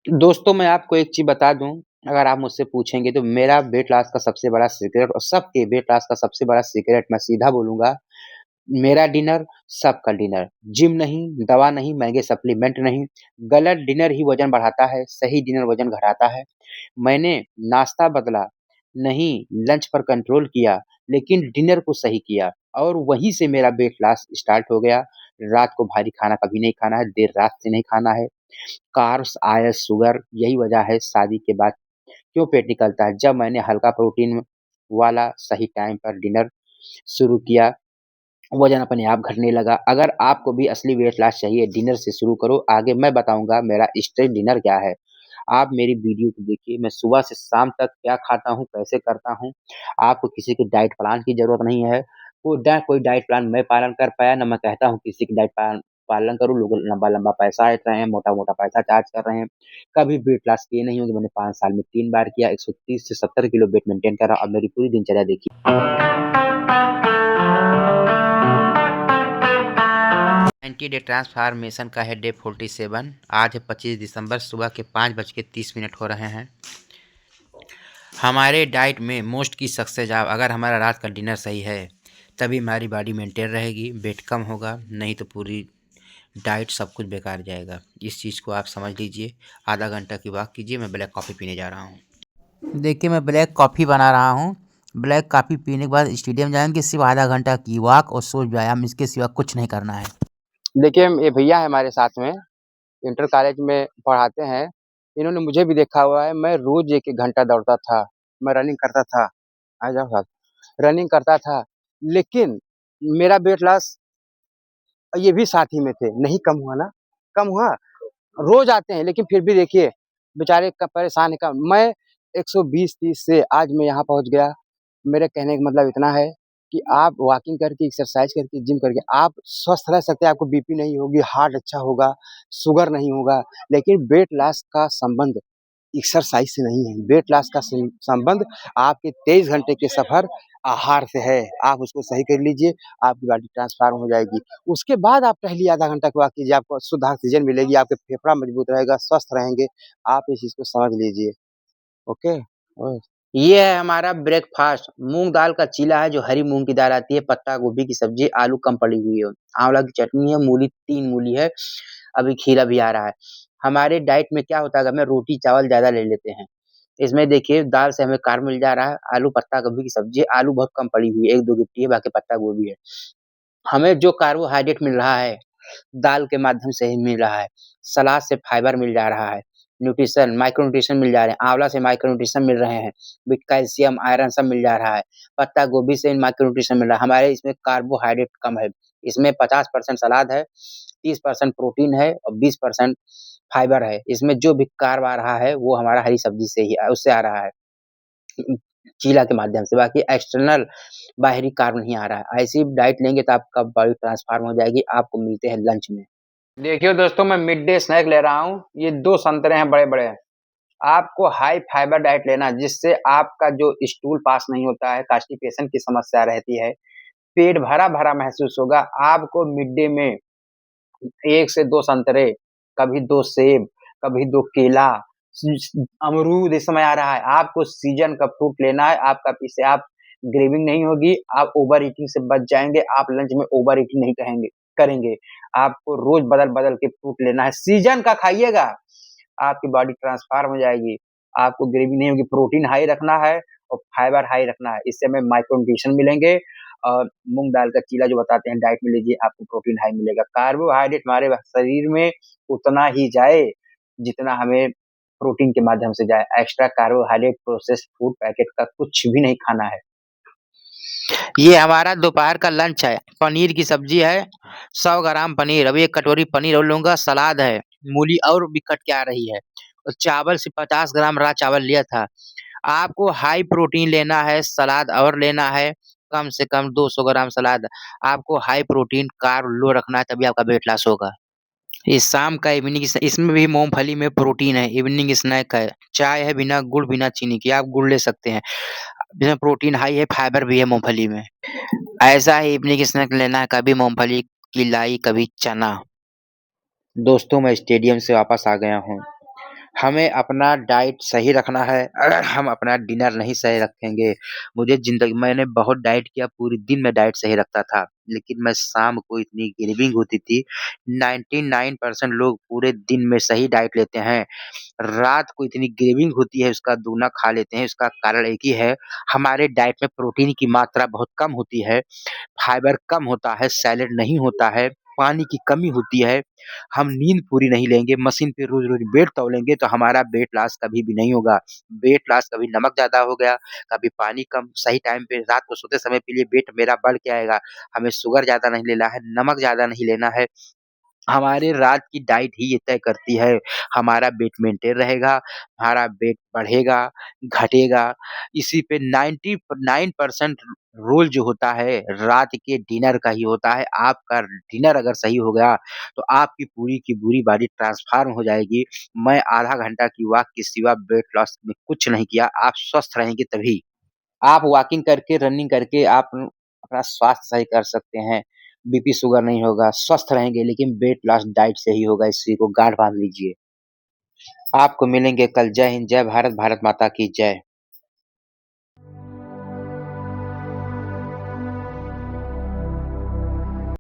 दोस्तों मैं आपको एक चीज़ बता दूँ, अगर आप मुझसे पूछेंगे तो मेरा वेट लॉस का सबसे बड़ा सीक्रेट और सबके वेट लॉस का सबसे बड़ा सीक्रेट मैं सीधा बोलूँगा, मेरा डिनर सबका डिनर। जिम नहीं, दवा नहीं, महँगे सप्लीमेंट नहीं, गलत डिनर ही वज़न बढ़ाता है, सही डिनर वज़न घटाता है। मैंने नाश्ता बदला, नहीं लंच पर कंट्रोल किया, लेकिन डिनर को सही किया और वहीं से मेरा वेट लॉस स्टार्ट हो गया। रात को भारी खाना कभी नहीं खाना है, देर रात से नहीं खाना है। कार्ब्स, आयस, शुगर यही वजह है शादी के बाद क्यों पेट निकलता है। जब मैंने हल्का प्रोटीन वाला सही टाइम पर डिनर शुरू किया, वज़न अपने आप घटने लगा। अगर आपको भी असली वेट लॉस चाहिए, डिनर से शुरू करो। आगे मैं बताऊँगा मेरा स्ट्रेट डिनर क्या है। आप मेरी वीडियो को देखिए, मैं सुबह से शाम तक क्या खाता हूँ, कैसे करता हूँ। आपको किसी की डाइट प्लान की ज़रूरत नहीं है। कोई डाइट प्लान मैं पालन कर पाया, ना मैं कहता हूँ किसी की डाइट पालन करो। लोग लंबा-लंबा पैसा ऐंठ रहे हैं, मोटा-मोटा पैसा चार्ज कर रहे हैं। कभी वेट लॉस किए नहीं होंगे, मैंने 5 साल में 3 बार किया, 130 से 70 किलो वेट मेंटेन करा। अब मेरी पूरी दिनचर्या देखिए। 90 डे ट्रांसफॉर्मेशन का है डे 47। आज है 25 दिसंबर, सुबह के 5:30 हो रहे हैं। हमारे डाइट में मोस्ट की सक्सेस आप अगर हमारा रात का डिनर सही है तभी हमारी बॉडी मेंटेन रहेगी, वेट कम होगा, नहीं तो पूरी डाइट सब कुछ बेकार जाएगा। इस चीज़ को आप समझ लीजिए। आधा घंटा की वॉक कीजिए। मैं ब्लैक कॉफ़ी पीने जा रहा हूँ। देखिए मैं ब्लैक कॉफ़ी बना रहा हूँ। ब्लैक कॉफ़ी पीने के बाद स्टेडियम जाएंगे, सिर्फ आधा घंटा की वॉक और सूर्य व्यायाम, इसके सिवा कुछ नहीं करना है। देखिए ये भैया है हमारे साथ में, इंटर कॉलेज में पढ़ाते हैं। इन्होंने मुझे भी देखा हुआ है, मैं रोज़ 1-1 घंटा दौड़ता था, मैं रनिंग करता था। आ जाओ साहब, रनिंग करता था, लेकिन मेरा वेट लॉस ये भी साथ ही में थे, नहीं कम हुआ ना? कम हुआ? रोज़ आते हैं लेकिन फिर भी देखिए, बेचारे क परेशान हैं कम। मैं 120-30 से आज मैं यहाँ पहुँच गया। मेरे कहने का मतलब इतना है कि आप वॉकिंग करके, एक्सरसाइज़ करके, जिम करके आप स्वस्थ रह सकते हैं, आपको बीपी नहीं होगी, हार्ट अच्छा होगा, शुगर नहीं होगा। लेकिन वेट लॉस का संबंध एक्सरसाइज़ से नहीं है, वेट लॉस का संबंध आपके 23 घंटे के सफ़र आहार से है। आप उसको सही कर लीजिए, आपकी बॉडी ट्रांसफ़ॉर्म हो जाएगी। उसके बाद आप टहलिए, आधा घंटा की वॉक कीजिए, आपको शुद्ध ऑक्सीजन मिलेगी, आपके फेफड़ा मजबूत रहेगा, स्वस्थ रहेंगे। आप इस चीज़ को समझ लीजिए। ओके? ये है हमारा ब्रेकफ़ास्ट। मूँग दाल का चीला है, जो हरी मूँग की दाल आती है, पत्ता गोभी की सब्ज़ी, आलू कम पड़ी हुई है, आँवला की चटनी है, मूली 3 मूली है, अभी खीरा भी आ रहा है। हमारे डाइट में क्या होता है, अगर मैं रोटी-चावल ज़्यादा ले लेते हैं। इसमें देखिए दाल से हमें कार्ब मिल जा रहा है, आलू पत्ता गोभी की सब्ज़ी है, आलू बहुत कम पड़ी हुई है, 1-2 गिट्टी है, बाकी पत्ता गोभी है। हमें जो कार्बोहाइड्रेट मिल रहा है, दाल के माध्यम से ही मिल रहा है। सलाद से फाइबर मिल जा रहा है। न्यूट्रिशन, माइक्रो न्यूट्रिशन मिल जा रहे हैं। आँवला से माइक्रो न्यूट्रिशन मिल रहे हैं। विट कैल्शियम, आयरन सब मिल जा रहा है। पत्ता गोभी से माइक्रो न्यूट्रिशन मिल रहा है। हमारे इसमें कार्बोहाइड्रेट कम है। इसमें 50% सलाद है, 30% प्रोटीन है और 20% फाइबर है। इसमें जो भी कार्ब आ रहा है, वो हमारा हरी सब्ज़ी से ही उससे आ रहा है, चीला के माध्यम से। बाकी एक्सटर्नल बाहरी कार्ब नहीं आ रहा है। ऐसी डाइट लेंगे तो आपका बॉडी ट्रांसफ़ॉर्म हो जाएगी। आपको मिलते हैं लंच में। देखिए दोस्तों मैं मिड डे स्नैक ले रहा हूँ। ये 2 संतरे हैं बड़े-बड़े। आपको हाई फाइबर डाइट लेना है जिससे आपका जो स्टूल पास नहीं होता है, कॉन्स्टिपेशन की समस्या रहती है, पेट भरा-भरा महसूस होगा। आपको मिड डे में 1 से 2 संतरे, कभी 2 सेब, कभी 2 केला, अमरूद इस समय आ रहा है। आपको सीज़न का फ्रूट लेना है। आपका इससे आप क्रेविंग नहीं होगी, आप ओवर ईटिंग से बच जाएँगे। आप लंच में ओवर ईटिंग नहीं करेंगे। आपको रोज़ बदल-बदल के फ्रूट लेना है। सीज़न का खाइएगा, आपकी बॉडी ट्रांसफ़ॉर्म हो जाएगी। आपको क्रेविंग नहीं होगी। प्रोटीन हाई रखना है और फाइबर हाई रखना है। इससे हमें माइक्रो न्यूट्रिशन मिलेंगे और मूँग दाल का चीला जो बताते हैं डाइट में लीजिए, आपको प्रोटीन हाई मिलेगा। कार्बोहाइड्रेट हमारे शरीर में उतना ही जाए, जितना हमें प्रोटीन के माध्यम से जाए। Extra carbohydrate, processed food, packet का कुछ भी नहीं खाना है। ये हमारा दोपहर का लंच है। पनीर की सब्ज़ी है, 100 ग्राम पनीर, अभी 1 कटोरी पनीर और लूँगा, सलाद है, मूली और भी कट के आ रही है और चावल से 50 ग्राम रहा चावल लिया था। आपको हाई प्रोटीन लेना है, सलाद और लेना है, कम से कम 200 ग्राम सलाद। आपको हाई प्रोटीन कार्ब लो रखना है तभी आपका वेट लॉस होगा। ये शाम का इवनिंग इसमें भी मूँगफली में प्रोटीन है, इवनिंग स्नैक है, चाय है बिना गुड़, बिना चीनी के, आप गुड़ ले सकते हैं। इसमें प्रोटीन हाई है, फाइबर भी है मूँगफली में। ऐसा ही इवनिंग स्नैक लेना है, कभी मूँगफली की लाई, कभी चना। दोस्तों मैं स्टेडियम से वापस आ गया हूँ। हमें अपना डाइट सही रखना है। अगर हम अपना डिनर नहीं सही रखेंगे, मुझे ज़िंदगी मैंने बहुत डाइट किया, पूरे दिन मैं डाइट सही रखता था, लेकिन मैं शाम को इतनी क्रेविंग होती थी। 99% लोग पूरे दिन में सही डाइट लेते हैं, रात को इतनी क्रेविंग होती है, उसका दूना खा लेते हैं। इसका कारण एक ही है, हमारे डाइट में प्रोटीन की मात्रा बहुत कम होती है, फाइबर कम होता है, सैलेड नहीं होता है, पानी की कमी होती है। हम नींद पूरी नहीं लेंगे, मशीन पे रोज़-रोज़ वेट तौलेंगे तो हमारा वेट लॉस कभी भी नहीं होगा। वेट लॉस कभी नमक ज़्यादा हो गया, कभी पानी कम, सही टाइम पे रात को सोते समय पी लिए, वेट मेरा बढ़ के आएगा। हमें शुगर ज़्यादा नहीं लेना है, नमक ज़्यादा नहीं लेना है। हमारे रात की डाइट ही ये तय करती है, हमारा वेट मेंटेन रहेगा, हमारा वेट बढ़ेगा, घटेगा। इसी पे 99% रोल जो होता है, रात के डिनर का ही होता है। आपका डिनर अगर सही हो गया, तो आपकी पूरी की पूरी बॉडी ट्रांसफ़ॉर्म हो जाएगी। मैं आधा घंटा की वॉक के सिवा वेट लॉस में कुछ नहीं किया, आप स्वस्थ रहेंगे तभी। आप वॉकिंग करके, रनिंग करके आप अपना स्वास्थ्य सही कर सकते हैं। बीपी, शुगर नहीं होगा, स्वस्थ रहेंगे, लेकिन वेट लॉस डाइट से ही होगा, इसी को गाँठ बाँध लीजिए। आपको मिलेंगे कल। जय हिंद, जय भारत, भारत माता की जय।